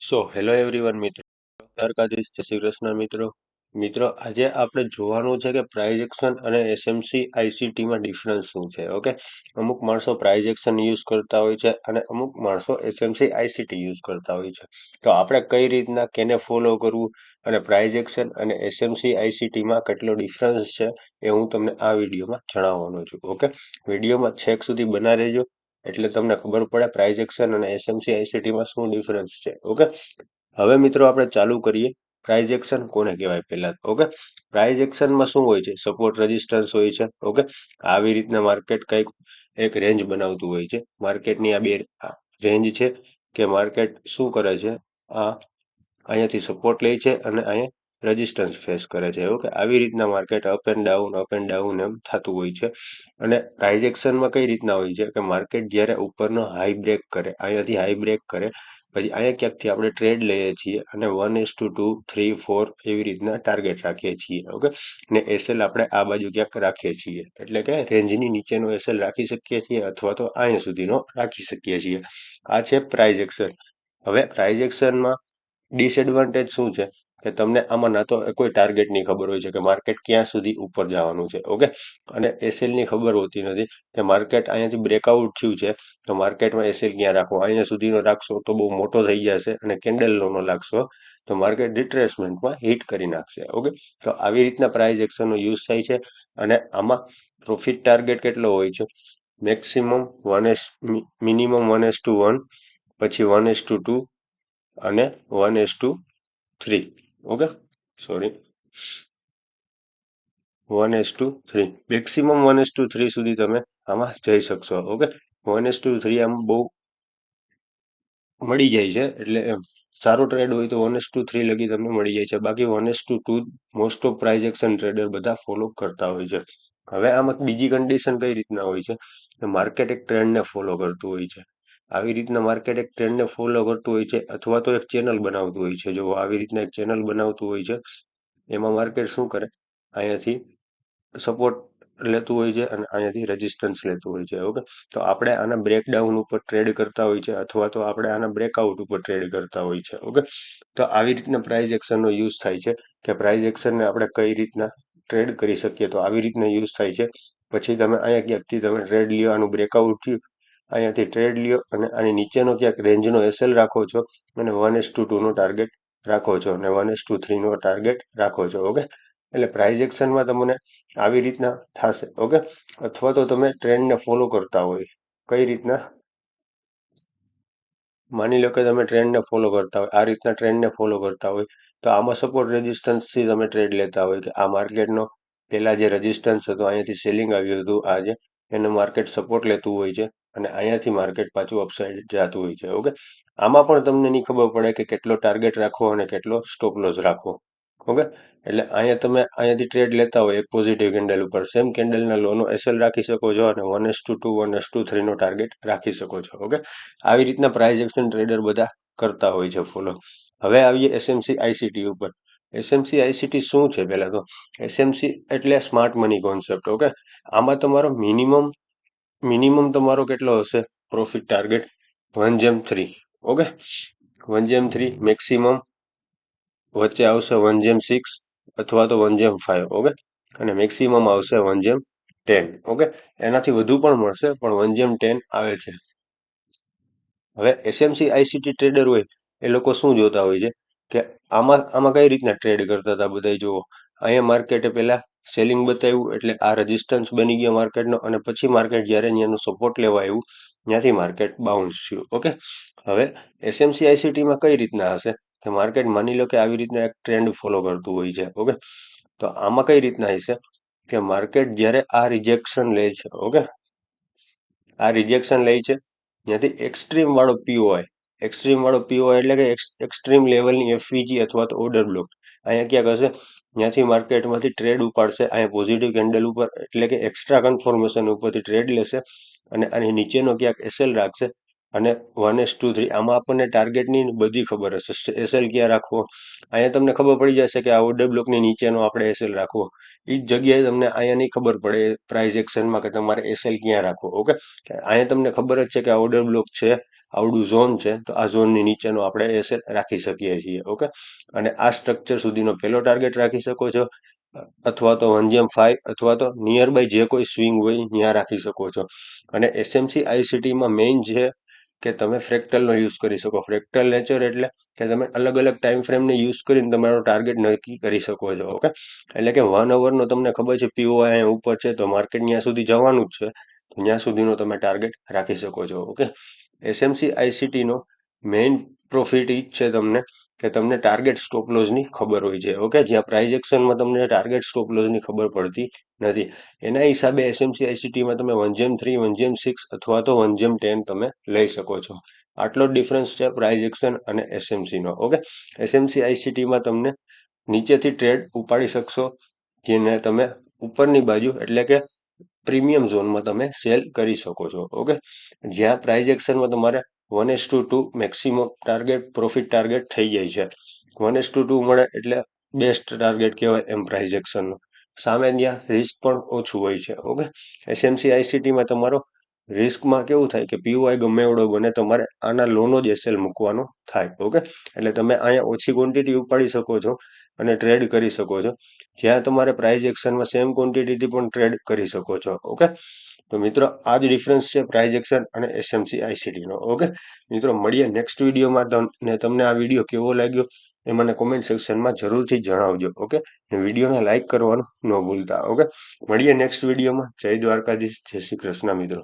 Hello everyone મિત્રો, દ્વારકાધીશ, જય શ્રી કૃષ્ણ મિત્રો આજે આપણે જોવાનું છે કે પ્રાઇઝ એક્શન અને એસએમસી આઈસીટીમાં ડિફરન્સ શું છે. ઓકે, અમુક માણસો પ્રાઇઝ એક્શન યુઝ કરતા હોય છે અને અમુક માણસો એસએમસી આઈસીટી યુઝ કરતા હોય છે. તો આપણે કઈ રીતના કેને ફોલો કરવું અને પ્રાઇઝ એક્શન અને એસએમસી આઈસીટીમાં કેટલો ડિફરન્સ છે એ હું તમને આ વિડીયોમાં જણાવવાનો છું. ઓકે, વિડીયોમાં છેક સુધી બના રહેજો એટલે તમને ખબર પડે પ્રાઇઝ એક્શન અને એસએમસી આઈસીટીમાં શું ડિફરન્સ છે. ઓકે, હવે મિત્રો આપણે ચાલુ કરીએ. પ્રાઇઝ એક્શન કોને કહેવાય પહેલા? ઓકે, પ્રાઇઝ એક્શનમાં શું હોય છે? સપોર્ટ રેઝિસ્ટન્સ હોય છે. ઓકે, આવી રીતના માર્કેટ કંઈક એક રેન્જ બનાવતું હોય છે. માર્કેટની આ બે રેન્જ છે કે માર્કેટ શું કરે છે, આ અહીંયાથી સપોર્ટ લે છે અને અહીંયા રેઝિસ્ટન્સ ફેસ કરે છે. ઓકે, આવી રીતના માર્કેટ અપ એન્ડ ડાઉન એમ થતું હોય છે. અને પ્રાઇઝ એક્શનમાં કઈ રીતના હોય છે કે માર્કેટ જ્યારે ઉપરનો હાઈ બ્રેક કરે, અહીંયાથી હાઈ બ્રેક કરે, પછી અહીંયા ક્યાંકથી આપણે ટ્રેડ લઈએ છીએ અને 1:2, 3, 4 એવી રીતના ટાર્ગેટ રાખીએ છીએ. ઓકે, ને એસએલ આપણે આ બાજુ ક્યાંક રાખીએ છીએ, એટલે કે રેન્જની નીચેનો એસએલ રાખી શકીએ છીએ અથવા તો અહીંયા સુધીનો રાખી શકીએ છીએ. આ છે પ્રાઇઝ એક્શન. હવે પ્રાઇઝ એક્શનમાં ડિસએડવાન્ટેજ શું છે કે તમને આમાં ના તો કોઈ ટાર્ગેટની ખબર હોય છે કે માર્કેટ ક્યાં સુધી ઉપર જવાનું છે. ઓકે, અને એસએલની ખબર હોતી નથી કે માર્કેટ અહીંયાથી બ્રેકઆઉટ થયું છે તો માર્કેટમાં એસએલ ક્યાં રાખવો. અહીંયા સુધીનો રાખશો તો બહુ મોટો થઈ જશે અને કેન્ડલ લોનો લાગશો તો માર્કેટ રિટ્રેસમેન્ટમાં હિટ કરી નાખશે. ઓકે, તો આવી રીતના પ્રાઇઝ એક્શનનો યુઝ થાય છે અને આમાં પ્રોફિટ ટાર્ગેટ કેટલો હોય છે? મેક્સિમમ મિનિમમ 1:1, પછી 1:2 અને 1:3. ઓકે, સોરી, 1:3, મેક્સિમમ 1:3 સુધી તમે આમાં જઈ શકશો. ઓકે, 1:3 આમ બહુ મળી જાય છે, એટલે એમ સારો ટ્રેડ હોય તો 1:3 લગી તમને મળી જાય છે. બાકી 1:2 most of price action trader બધા ફોલો કરતા હોય છે. હવે આમાં બીજી કન્ડિશન કઈ રીતના હોય છે કે માર્કેટ એક ટ્રેન્ડને ફોલો કરતું હોય છે. આવી રીતના માર્કેટ એક ટ્રેન્ડને ફોલો કરતું હોય છે અથવા તો એક ચેનલ બનાવતું હોય છે. જો આવી રીતના એક ચેનલ બનાવતું હોય છે, એમાં માર્કેટ શું કરે, અહીંયાથી સપોર્ટ લેતું હોય છે અને અહીંયાથી રેઝિસ્ટન્સ લેતું હોય છે. ઓકે, તો આપણે આના બ્રેકડાઉન ઉપર ટ્રેડ કરતા હોય છે અથવા તો આપણે આના બ્રેકઆઉટ ઉપર ટ્રેડ કરતા હોય છે. ઓકે, તો આવી રીતના પ્રાઇઝ એક્શનનો યુઝ થાય છે કે પ્રાઇઝ એક્શનને આપણે કઈ રીતના ટ્રેડ કરી શકીએ, તો આવી રીતના યુઝ થાય છે. પછી તમે અહીંયા ક્યાંકથી તમે ટ્રેડ લ્યો, આનું બ્રેકઆઉટ થયું, અહીંયાથી ટ્રેડ લ્યો અને આની નીચેનો ક્યાંક રેન્જનો એસએલ રાખો છો અને 1:2 નો ટાર્ગેટ રાખો છો અને 1:3 નો ટાર્ગેટ રાખો છો. ઓકે, એટલે પ્રાઇઝ એક્શનમાં તમને આવી રીતના થશે. ઓકે, અથવા તો તમે ટ્રેન્ડને ફોલો કરતા હોય, કઈ રીતના, માની લો કે તમે ટ્રેન્ડને ફોલો કરતા હોય, આ રીતના ટ્રેન્ડને ફોલો કરતા હોય તો આમાં સપોર્ટ રેઝિસ્ટન્સથી તમે ટ્રેડ લેતા હોય કે આ માર્કેટનો પહેલા જે રેઝિસ્ટન્સ હતો, અહીંયાથી સેલિંગ આવ્યું હતું આજે, એને માર્કેટ સપોર્ટ લેતું હોય છે અને અહીંયાથી માર્કેટ પાછું અપસાઇડ જતું હોય છે. ઓકે, આમાં પણ તમને નહીં ખબર પડે કે કેટલો ટાર્ગેટ રાખવો અને કેટલો સ્ટોપ લોસ રાખવો. ઓકે, એટલે અહીંયા તમે અહીંયાથી ટ્રેડ લેતા હોય એક પોઝિટિવ કેન્ડલ ઉપર, સેમ કેન્ડલના લોનો એસએલ રાખી શકો છો અને 1:2, 1:3 નો ટાર્ગેટ રાખી શકો છો. ઓકે, આવી રીતના પ્રાઇઝ એક્શન ટ્રેડર બધા કરતા હોય છે ફોલો. હવે આવીએ એસએમસી આઈસીટી ઉપર. એસએમસી આઈસીટી શું છે? પહેલા તો એસએમસી એટલે સ્માર્ટ મની કોન્સેપ્ટ. ઓકે, આમાં તમારો મિનિમમ તમારો કેટલો હશે પ્રોફિટ ટાર્ગેટ? 1:3. ઓકે, 1:3. મેક્સિમમ વચ્ચે આવશે 1:6 અથવા તો 1:5. ઓકે, અને મેક્સિમમ આવશે 1:10. ઓકે, એનાથી વધુ પણ મળશે પણ 1:10 આવે છે. હવે એસએમસી આઈસીટી ટ્રેડર હોય એ લોકો શું જોતા હોય છે કે આમાં કઈ રીતના ટ્રેડ કરતા હતા બધા? જુઓ, અહીંયા માર્કેટે પહેલા સેલિંગ બતાવ્યું એટલે આ રેઝિસ્ટન્સ બની ગયો માર્કેટનો અને પછી માર્કેટ જ્યારે ત્યાંનું સપોર્ટ લેવા આવ્યું ત્યાંથી માર્કેટ બાઉન્સ થયું. ઓકે, હવે એસએમસી આઈસીટીમાં કઈ રીતના હશે કે માર્કેટ માની લો કે આવી રીતના એક ટ્રેન્ડ ફોલો કરતું હોય છે. ઓકે, તો આમાં કઈ રીતના હશે કે માર્કેટ જ્યારે આ રિજેક્શન લે છે, ઓકે, આ રિજેક્શન લે છે ત્યાંથી એક્સ્ટ્રીમ વાળો પીઓઆઈ એટલે કે એક્સ્ટ્રીમ લેવલની એફવીજી અથવા તો ઓર્ડર બ્લોક અહીંયા ક્યાંક હશે, ત્યાંથી માર્કેટમાંથી ટ્રેડ ઉપાડશે અહીંયા પોઝિટિવ કેન્ડલ ઉપર, એટલે કે એક્સ્ટ્રા કન્ફર્મેશન ઉપરથી ટ્રેડ લેશે અને આની નીચેનો ક્યાંક એસએલ રાખશે અને 1:3. આમાં આપણને ટાર્ગેટની બધી ખબર હશે, એસએલ ક્યાં રાખવો અહીંયા તમને ખબર પડી જશે કે આ ઓર્ડર બ્લોકની નીચેનો આપણે એસએલ રાખવો. એ જ જગ્યાએ તમને અહીંયા નહીં ખબર પડે પ્રાઇઝ એક્શનમાં કે તમારે એસએલ ક્યાં રાખવો. ઓકે, અહીંયા તમને ખબર જ છે કે આ ઓર્ડર બ્લોક છે, આવડું ઝોન છે તો આ ઝોનની નીચેનો આપણે એસએલ રાખી શકીએ છીએ. ઓકે, અને આ સ્ટ્રક્ચર સુધીનો પહેલો ટાર્ગેટ રાખી શકો છો, અથવા તો 1:5 અથવા તો નિયર બાય જે કોઈ સ્વિંગ હોય ત્યાં રાખી શકો છો. અને એસએમસી આઈસીટીમાં મેઇન છે કે તમે ફ્રેક્ટલનો યુઝ કરી શકો. ફ્રેક્ટલ નેચર એટલે કે તમે અલગ અલગ ટાઈમ ફ્રેમને યુઝ કરીને તમારો ટાર્ગેટ નક્કી કરી શકો છો. ઓકે, એટલે કે 1 અવરનો તમને ખબર છે પીઓઆઈ અહીંયા ઉપર છે તો માર્કેટ ત્યાં સુધી જવાનું જ છે, તો ત્યાં સુધીનો તમે ટાર્ગેટ રાખી શકો છો. ઓકે, એસએમસી આઈસીટીનો મેઇન પ્રોફિટ એ જ છે તમને કે તમને ટાર્ગેટ સ્ટોપ લોસની ખબર હોય છે. ઓકે, જ્યાં પ્રાઇઝ એક્શનમાં તમને ટાર્ગેટ સ્ટોપ લોસની ખબર પડતી નથી. એના હિસાબે એસએમસી આઈસીટીમાં તમે 1:3, 1:6 અથવા તો 1:10 તમે લઈ શકો છો. આટલો જ ડિફરન્સ છે પ્રાઇઝ એક્શન અને એસએમસીનો. ઓકે, એસએમસી આઈસીટીમાં તમને નીચેથી ટ્રેડ ઉપાડી શકશો, જેને તમે ઉપરની બાજુ એટલે કે પ્રીમિયમ ઝોનમાં તમે સેલ કરી શકો છો. ઓકે, જ્યાં પ્રાઇઝ એક્શનમાં તમારે 1:2 મેક્સિમમ ટાર્ગેટ પ્રોફિટ ટાર્ગેટ થઈ જાય છે. 1:2 મળે એટલે બેસ્ટ ટાર્ગેટ કહેવાય એમ પ્રાઇઝ એક્શનનો. સામે ત્યાં રિસ્ક પણ ઓછું હોય છે. ઓકે, એસએમસી આઈસીટીમાં તમારો રિસ્કમાં કેવું થાય કે પીઓઆઈ ગમે એવડો બને તમારે આના લોનો જ એસએલ મૂકવાનો થાય. ઓકે, એટલે તમે અહીંયા ઓછી ક્વોન્ટિટી ઉપાડી શકો છો અને ટ્રેડ કરી શકો છો, જ્યાં તમારે પ્રાઇઝ એક્શનમાં સેમ ક્વોન્ટિટીથી પણ ટ્રેડ કરી શકો છો. ઓકે, તો મિત્રો આ જ ડિફરન્સ છે પ્રાઇઝ એક્શન અને એસએમસી આઈસીટીનો. ઓકે મિત્રો, મળીએ નેક્સ્ટ વિડીયોમાં. ને તમને આ વિડીયો કેવો લાગ્યો એ મને કોમેન્ટ સેક્શનમાં જરૂરથી જણાવજો. ઓકે, વિડીયોને લાઇક કરવાનું ન ભૂલતા. ઓકે, મળીએ નેક્સ્ટ વિડીયોમાં. જય દ્વારકાધીશ, જય શ્રી કૃષ્ણ મિત્રો.